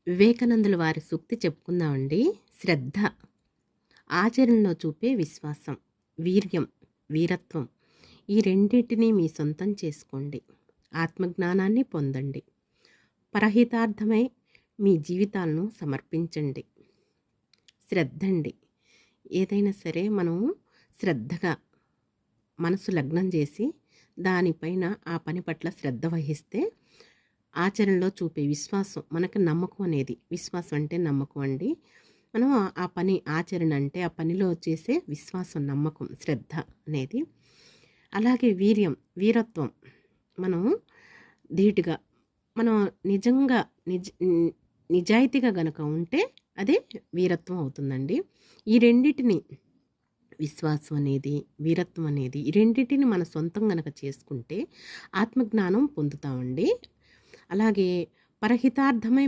వివేకానందుల వారి సూక్తి చెప్పుకుందామండి. శ్రద్ధ, ఆచరణలో చూపే విశ్వాసం, వీర్యం, వీరత్వం, ఈ రెండింటినీ మీ సొంతం చేసుకోండి. ఆత్మజ్ఞానాన్ని పొందండి. పరహితార్థమై మీ జీవితాలను సమర్పించండి. శ్రద్ధండి. ఏదైనా సరే మనం శ్రద్ధగా మనసు లగ్నం చేసి దానిపైన ఆ పని పట్ల శ్రద్ధ వహిస్తే ఆచరణలో చూపే విశ్వాసం, మనకు నమ్మకం అనేది, విశ్వాసం అంటే నమ్మకం అండి. మనం ఆ పని ఆచరణ అంటే ఆ పనిలో చేసే విశ్వాసం, నమ్మకం, శ్రద్ధ అనేది. అలాగే వీర్యం, వీరత్వం, మనం ధీటుగా, మనం నిజంగా నిజాయితీగా గనక ఉంటే అదే వీరత్వం అవుతుందండి. ఈ రెండిటిని, విశ్వాసం అనేది, వీరత్వం అనేది, ఈ రెండింటిని మన సొంతం గనక చేసుకుంటే ఆత్మజ్ఞానం పొందుతామండి. అలాగే పరహితార్థమై